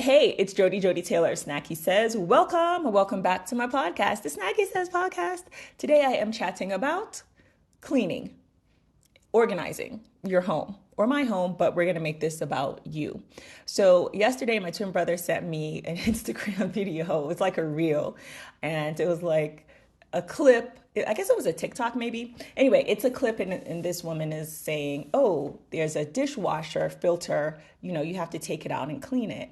Hey, it's Joddie Taylor, SnackySays. Welcome back to my podcast, the SnackySays podcast. Today I am chatting about cleaning, organizing your home or my home, but we're going to make this about you. So yesterday my twin brother sent me an Instagram video. It was like a reel, and it was like a clip. I guess it was a TikTok maybe. Anyway, it's a clip, and this woman is saying, oh, there's a dishwasher filter. You have to take it out and clean it.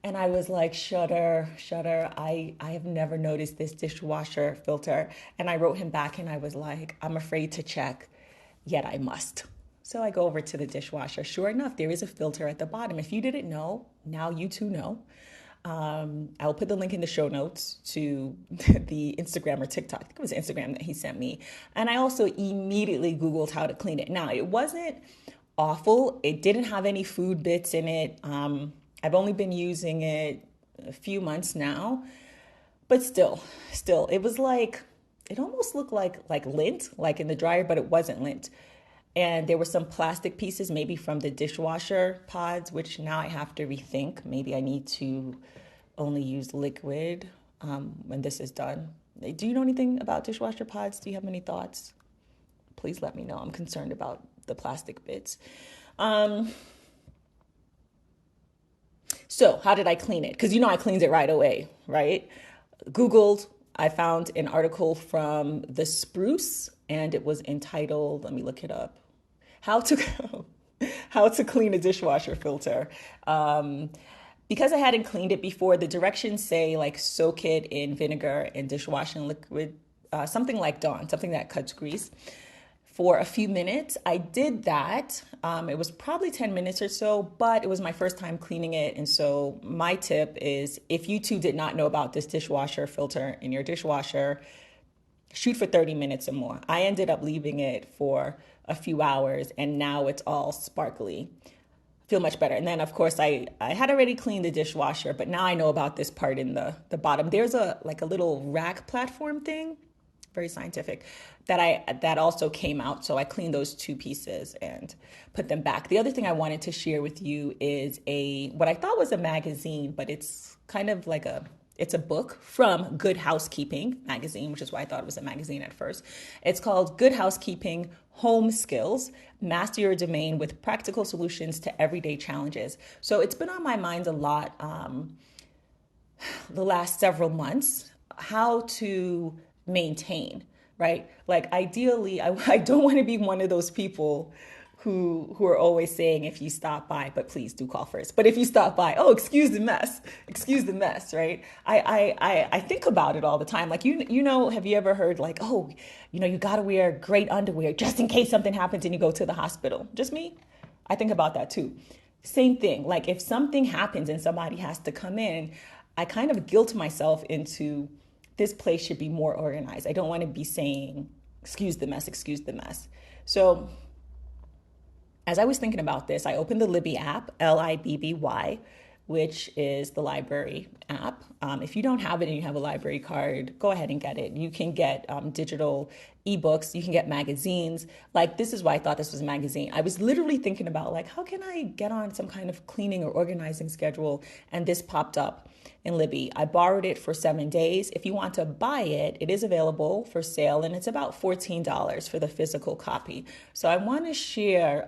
And I was like, shudder. I have never noticed this dishwasher filter. And I wrote him back and I was like, I'm afraid to check, yet I must. So I go over to the dishwasher. Sure enough, there is a filter at the bottom. If you didn't know, now you too know. I'll put the link in the show notes to the Instagram or TikTok. I think it was Instagram that he sent me. And I also immediately Googled how to clean it. Now, it wasn't awful. It didn't have any food bits in it. I've only been using it a few months now, but still, it was like, it almost looked like lint, like in the dryer, but it wasn't lint. And there were some plastic pieces, maybe from the dishwasher pods, which now I have to rethink. Maybe I need to only use liquid when this is done. Do you know anything about dishwasher pods? Do you have any thoughts? Please let me know. I'm concerned about the plastic bits. So how did I clean it? Because I cleaned it right away, right? Googled, I found an article from the Spruce, and it was entitled, let me look it up, How to Clean a Dishwasher Filter. Because I hadn't cleaned it before, the directions say like soak it in vinegar and dishwashing liquid, something like Dawn, something that cuts grease. For a few minutes, I did that. It was probably 10 minutes or so, but it was my first time cleaning it. And so my tip is, if you too did not know about this dishwasher filter in your dishwasher, shoot for 30 minutes or more. I ended up leaving it for a few hours, and now it's all sparkly. Feel much better. And then, of course, I had already cleaned the dishwasher, but now I know about this part in the bottom. There's a little rack platform thing, very scientific, that also came out. So I cleaned those two pieces and put them back. The other thing I wanted to share with you is what I thought was a magazine, but it's kind of like it's a book from Good Housekeeping magazine, which is why I thought it was a magazine at first. It's called Good Housekeeping Home Skills, Master Your Domain with Practical Solutions to Everyday Challenges. So it's been on my mind a lot the last several months, how to maintain, right? Like ideally, I don't want to be one of those people who are always saying, if you stop by, but please do call first. But if you stop by, oh, excuse the mess, right? I think about it all the time. Like, have you ever heard like, oh, you got to wear great underwear just in case something happens and you go to the hospital? Just me? I think about that too. Same thing. Like if something happens and somebody has to come in, I kind of guilt myself into, this place should be more organized. I don't want to be saying, excuse the mess. So as I was thinking about this, I opened the Libby app, Libby, which is the library app. If you don't have it and you have a library card, go ahead and get it. You can get digital ebooks. You can get magazines. Like, this is why I thought this was a magazine. I was literally thinking about, like, how can I get on some kind of cleaning or organizing schedule? And this popped up in Libby. I borrowed it for 7 days. If you want to buy it, it is available for sale, and it's about $14 for the physical copy. So I want to share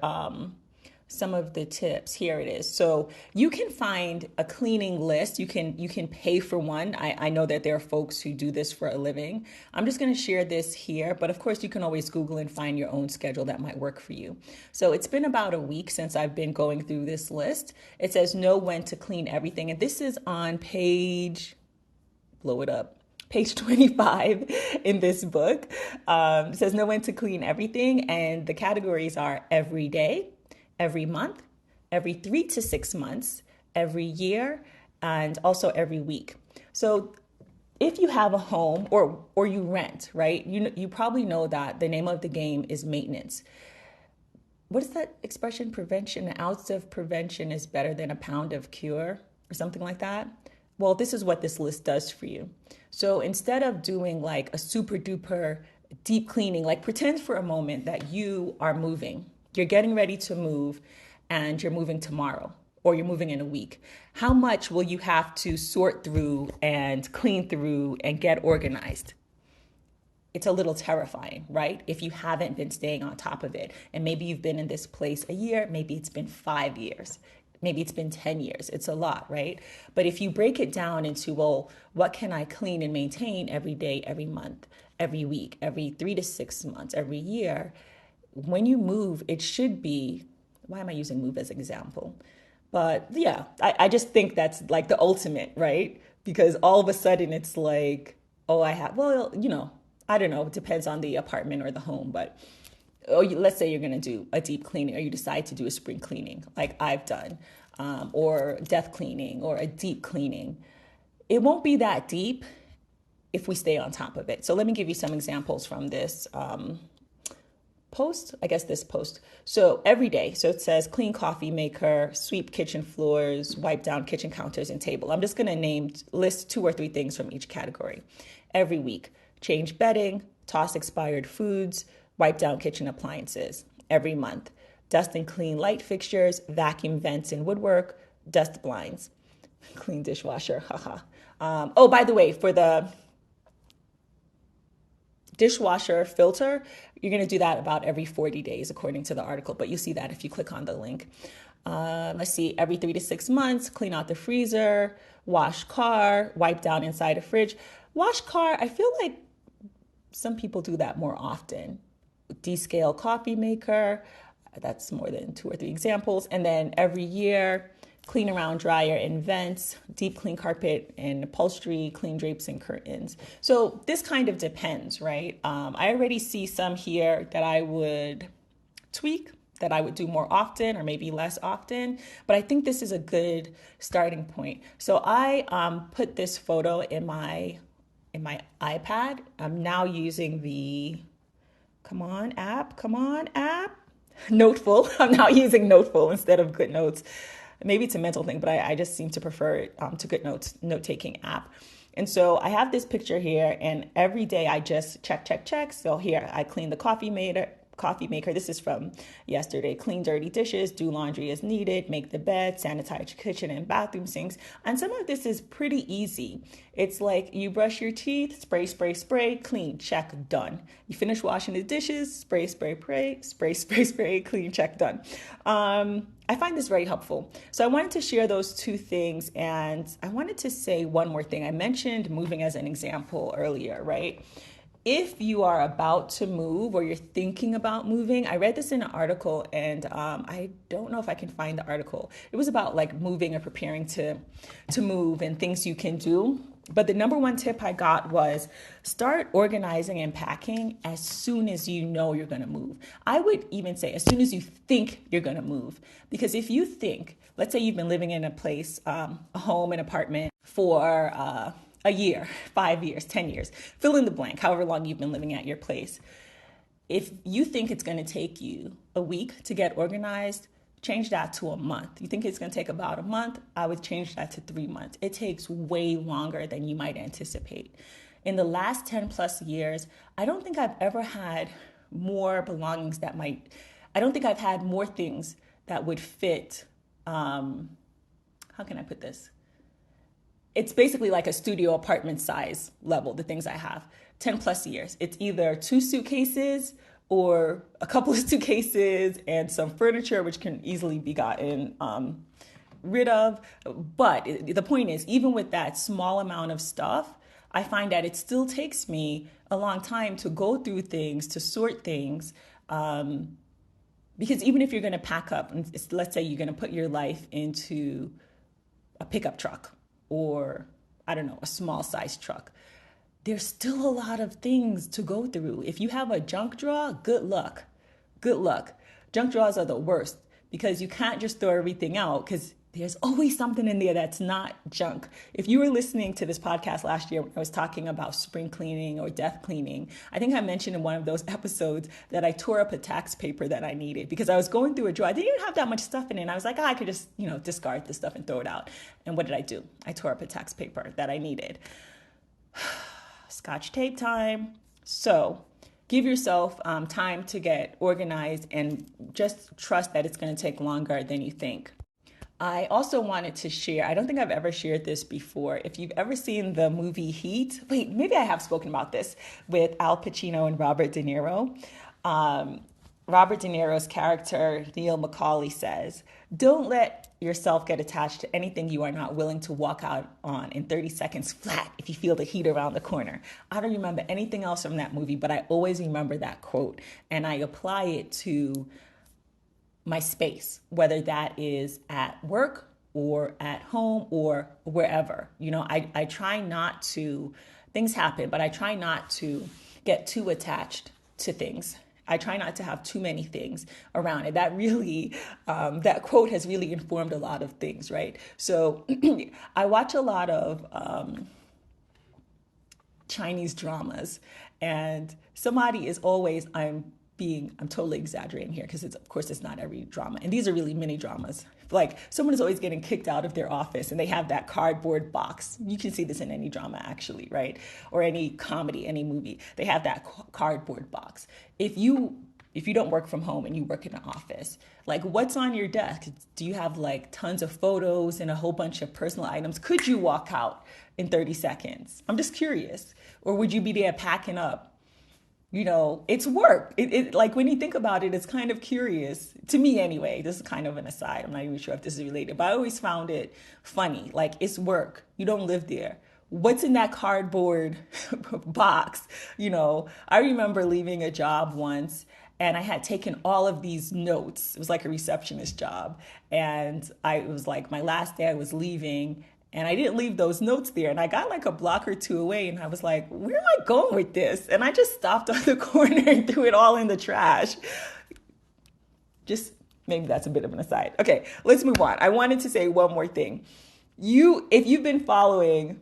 some of the tips. Here it is. So you can find a cleaning list. You can pay for one. I know that there are folks who do this for a living. I'm just going to share this here, but of course you can always Google and find your own schedule that might work for you. So it's been about a week since I've been going through this list. It says know when to clean everything. And this is on page 25 in this book. It says know when to clean everything. And the categories are every day, every month, every 3 to 6 months, every year, and also every week. So if you have a home or you rent, right, you probably know that the name of the game is maintenance. What is that expression? Prevention, an ounce of prevention is better than a pound of cure, or something like that. Well, this is what this list does for you. So instead of doing like a super duper deep cleaning, like pretend for a moment that you are moving. You're getting ready to move and you're moving tomorrow. or you're moving in a week, how much will you have to sort through and clean through and get organized? It's a little terrifying, right? If you haven't been staying on top of it. And maybe you've been in this place a year, maybe it's been 5 years, maybe it's been 10 years. It's a lot, right? But if you break it down into, well, what can I clean and maintain every day, every month, every week, every 3 to 6 months, every year, when you move, it should be, why am I using move as an example? But yeah, I just think that's like the ultimate, right? Because all of a sudden it's like, oh, I have, well, I don't know, it depends on the apartment or the home, but let's say you're going to do a deep cleaning or you decide to do a spring cleaning like I've done, or depth cleaning or a deep cleaning. It won't be that deep if we stay on top of it. So let me give you some examples from this this post. So every day, so it says clean coffee maker, sweep kitchen floors, wipe down kitchen counters and table. I'm just going to list 2 or 3 things from each category. Every week, change bedding, toss expired foods, wipe down kitchen appliances. Every month, dust and clean light fixtures, vacuum vents and woodwork, dust blinds, clean dishwasher, haha. By the way, for the dishwasher filter, you're going to do that about every 40 days, according to the article, but you'll see that if you click on the link. Let's see, every 3 to 6 months, clean out the freezer, wash car, wipe down inside a fridge. Wash car, I feel like some people do that more often. Descale coffee maker, that's more than 2 or 3 examples. And then every year, clean around dryer and vents, deep clean carpet and upholstery, clean drapes and curtains. So this kind of depends, right? I already see some here that I would tweak, that I would do more often or maybe less often, but I think this is a good starting point. So I put this photo in my iPad. I'm now using the Come on app, Noteful. I'm now using Noteful instead of GoodNotes. Maybe it's a mental thing, but I just seem to prefer it to GoodNotes, note-taking app. And so I have this picture here, and every day I just check. So here I clean the coffee maker. This is from yesterday. Clean dirty dishes, do laundry as needed, make the bed, sanitize kitchen and bathroom sinks. And some of this is pretty easy. It's like you brush your teeth, spray, clean, check, done. You finish washing the dishes, spray, clean, check, done. I find this very helpful. So I wanted to share those 2 things, and I wanted to say one more thing. I mentioned moving as an example earlier, right? If you are about to move or you're thinking about moving, I read this in an article, and I don't know if I can find the article. It was about like moving or preparing to move and things you can do. But the number 1 tip I got was start organizing and packing as soon as you know you're going to move. I would even say as soon as you think you're going to move. Because if you think, let's say you've been living in a place, a home, an apartment for a year, 5 years, 10 years, fill in the blank, however long you've been living at your place. If you think it's going to take you a week to get organized, change that to a month. You think it's going to take about a month? I would change that to 3 months. It takes way longer than you might anticipate. In the last 10 plus years, I don't think I've ever had more belongings I don't think I've had more things that would fit, how can I put this? It's basically like a studio apartment size level, the things I have, 10 plus years. It's either 2 suitcases or a couple of suitcases and some furniture, which can easily be gotten rid of. But the point is, even with that small amount of stuff, I find that it still takes me a long time to go through things, to sort things. Because even if you're going to pack up, and let's say you're going to put your life into a pickup truck or, I don't know, a small size truck, there's still a lot of things to go through. If you have a junk drawer, good luck. Junk drawers are the worst because you can't just throw everything out because there's always something in there that's not junk. If you were listening to this podcast last year when I was talking about spring cleaning or depth cleaning, I think I mentioned in one of those episodes that I tore up a tax paper that I needed because I was going through a drawer. I didn't even have that much stuff in it. And I was like, I could just, discard this stuff and throw it out. And what did I do? I tore up a tax paper that I needed. Scotch tape time. So give yourself time to get organized and just trust that it's going to take longer than you think. I also wanted to share, I don't think I've ever shared this before. If you've ever seen the movie Heat, wait, maybe I have spoken about this with Al Pacino and Robert De Niro. Um, Robert De Niro's character, Neil Macaulay, says, "Don't let yourself get attached to anything you are not willing to walk out on in 30 seconds flat if you feel the heat around the corner." I don't remember anything else from that movie, but I always remember that quote, and I apply it to my space, whether that is at work or at home or wherever. I try not to, things happen, but I try not to get too attached to things. I try not to have too many things around it. That really, that quote has really informed a lot of things, right? So I watch a lot of Chinese dramas, and somebody is always, I'm totally exaggerating here because of course it's not every drama, and these are really mini dramas. Like someone is always getting kicked out of their office and they have that cardboard box. You can see this in any drama actually, right? Or any comedy, any movie. They have that cardboard box. If you don't work from home and you work in an office, like what's on your desk? Do you have like tons of photos and a whole bunch of personal items? Could you walk out in 30 seconds? I'm just curious. Or would you be there packing up? It's work. It like when you think about it, it's kind of curious to me anyway. This is kind of an aside. I'm not even sure if this is related, but I always found it funny. Like it's work. You don't live there. What's in that cardboard box? I remember leaving a job once and I had taken all of these notes. It was like a receptionist job. And it was like my last day I was leaving. And I didn't leave those notes there. And I got like a block or two away. And I was like, where am I going with this? And I just stopped on the corner and threw it all in the trash. Just maybe that's a bit of an aside. Okay, let's move on. I wanted to say one more thing. If you've been following,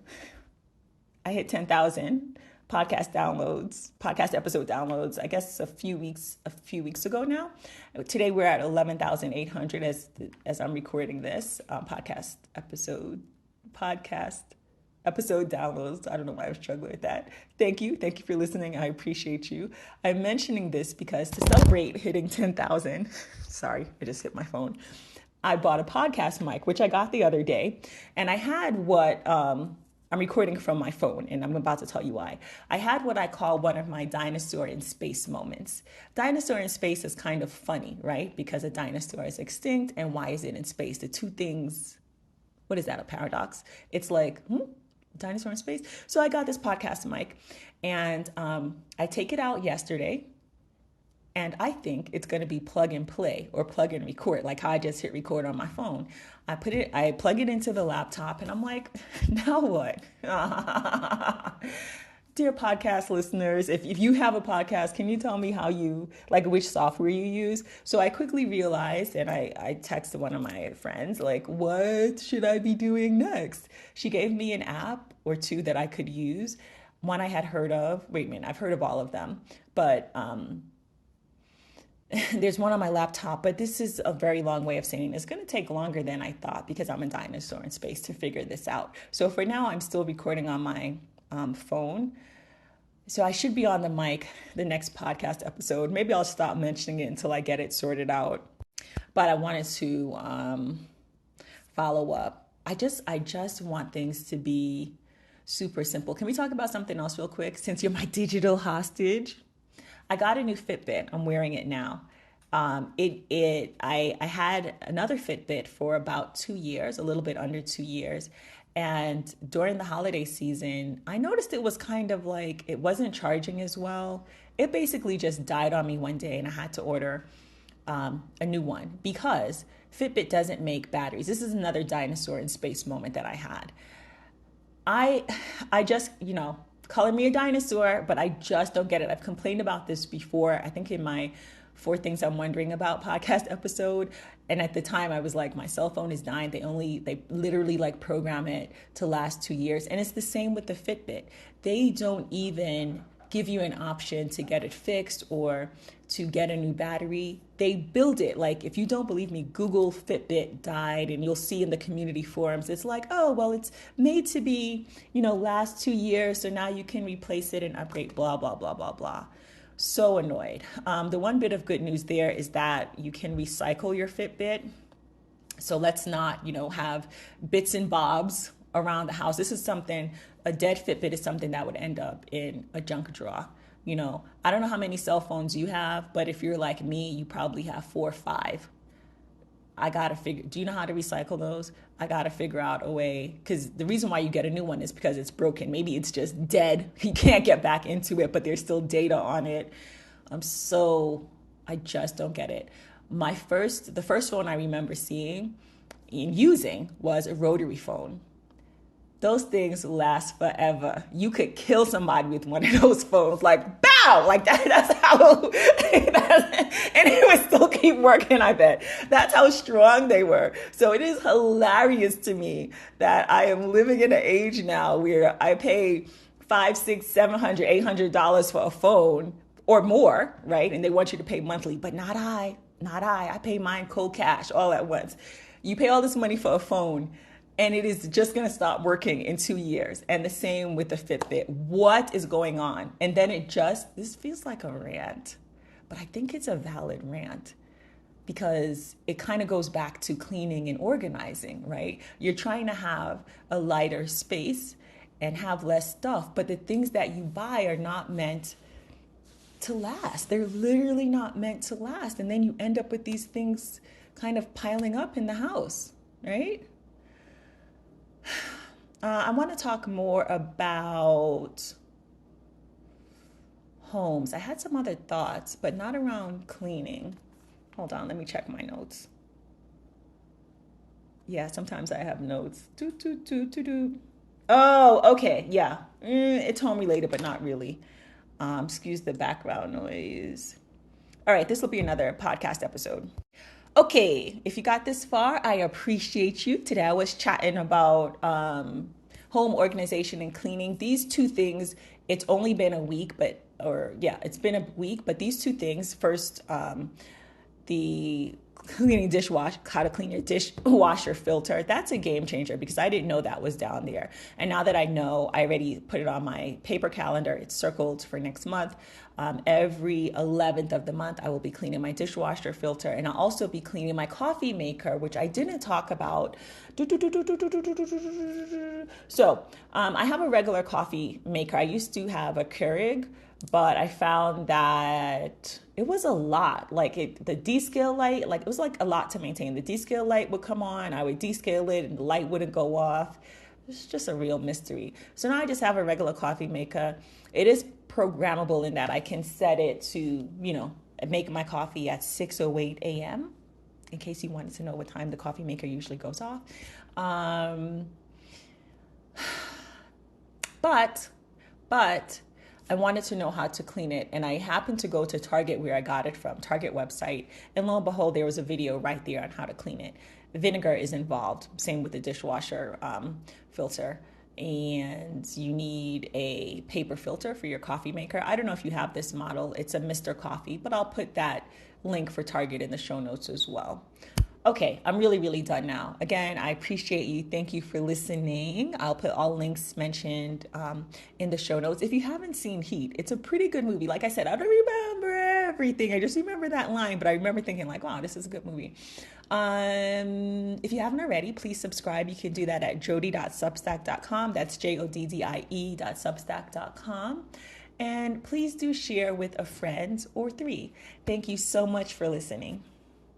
I hit 10,000 podcast episode downloads, I guess a few weeks ago now. Today we're at 11,800 as I'm recording this podcast episode downloads. I don't know why I was struggling with that. Thank you for listening. I appreciate you. I'm mentioning this because to celebrate hitting 10,000, sorry, I just hit my phone. I bought a podcast mic, which I got the other day, and I had what I'm recording from my phone, and I'm about to tell you why. I had what I call one of my dinosaur in space moments. Dinosaur in space is kind of funny, right? Because a dinosaur is extinct, and why is it in space? The two things, what is that, a paradox? It's like, dinosaur in space? So I got this podcast mic, and I take it out yesterday, and I think it's going to be plug and play or plug and record, like how I just hit record on my phone. I plug it into the laptop, and I'm like, now what? Dear podcast listeners, if you have a podcast, can you tell me which software you use? So I quickly realized, and I texted one of my friends, like, what should I be doing next? She gave me an app or two that I could use. One I had heard of. Wait a minute, I've heard of all of them, but there's one on my laptop, but this is a very long way of saying it's going to take longer than I thought because I'm a dinosaur in space to figure this out. So for now, I'm still recording on my phone. So I should be on the mic the next podcast episode. Maybe I'll stop mentioning it until I get it sorted out. But I wanted to follow up. I just want things to be super simple. Can we talk about something else real quick since you're my digital hostage? I got a new Fitbit. I'm wearing it now. I had another Fitbit for about 2 years, a little bit under 2 years. And during the holiday season, I noticed it was kind of like it wasn't charging as well. It basically just died on me one day and I had to order a new one because Fitbit doesn't make batteries. This is another dinosaur in space moment that I had. I just, calling me a dinosaur, but I just don't get it. I've complained about this before, I think in my 4 Things I'm Wondering About podcast episode. And at the time I was like, my cell phone is dying. They literally program it to last 2 years. And it's the same with the Fitbit. They don't even give you an option to get it fixed or to get a new battery. They build it. Like, if you don't believe me, Google Fitbit died and you'll see in the community forums, it's like, oh, well, it's made to be, last 2 years. So now you can replace it and upgrade, blah, blah, blah, blah, blah. So annoyed. The one bit of good news there is that you can recycle your Fitbit. So let's not, have bits and bobs around the house. This is something, a dead Fitbit is something that would end up in a junk drawer. I don't know how many cell phones you have, but if you're like me, you probably have 4 or 5. I gotta figure, do you know how to recycle those? I gotta figure out a way, because the reason why you get a new one is because it's broken. Maybe it's just dead. You can't get back into it, but there's still data on it. I just don't get it. The first phone I remember seeing and using was a rotary phone. Those things last forever. You could kill somebody with one of those phones, like bow, like that. That's how, and it would still keep working. I bet that's how strong they were. So it is hilarious to me that I am living in an age now where I pay $500, $600, $700, $800 for a phone or more, right? And they want you to pay monthly, but not I. I pay mine cold cash all at once. You pay all this money for a phone, and it is just going to stop working in 2 years. And the same with the Fitbit. What is going on? And then this feels like a rant, but I think it's a valid rant because it kind of goes back to cleaning and organizing, right? You're trying to have a lighter space and have less stuff, but the things that you buy are not meant to last. They're literally not meant to last. And then you end up with these things kind of piling up in the house, right? I want to talk more about homes. I had some other thoughts, but not around cleaning. Hold on, let me check my notes. Yeah, sometimes I have notes. Oh, okay, yeah. It's home related, but not really. Excuse the background noise. All right, this will be another podcast episode. Okay, if you got this far, I appreciate you. Today I was chatting about home organization and cleaning. These two things, it's only been a week, it's been a week, but these two things, first, the cleaning dishwasher, how to clean your dishwasher filter, that's a game changer because I didn't know that was down there. And now that I know, I already put it on my paper calendar. It's circled for next month. Every 11th of the month, I will be cleaning my dishwasher filter, and I'll also be cleaning my coffee maker, which I didn't talk about. So I have a regular coffee maker. I used to have a Keurig, but I found that it was a lot. The descale light, it was like a lot to maintain. The descale light would come on, I would descale it, and the light wouldn't go off. It's just a real mystery. So now I just have a regular coffee maker. It is programmable in that I can set it to, make my coffee at 6:08 a.m. in case you wanted to know what time the coffee maker usually goes off. But I wanted to know how to clean it, and I happened to go to Target where I got it from, Target website, and lo and behold, there was a video right there on how to clean it. Vinegar is involved, same with the dishwasher filter, and you need a paper filter for your coffee maker. I don't know if you have this model. It's a Mr. Coffee, but I'll put that link for Target in the show notes as well. Okay, I'm really, really done now. Again, I appreciate you. Thank you for listening. I'll put all links mentioned in the show notes. If you haven't seen Heat, it's a pretty good movie. Like I said, I don't remember everything. I just remember that line, but I remember thinking wow, this is a good movie. If you haven't already, please subscribe. You can do that at joddie.substack.com. That's joddie.substack.com. And please do share with a friend or 3. Thank you so much for listening.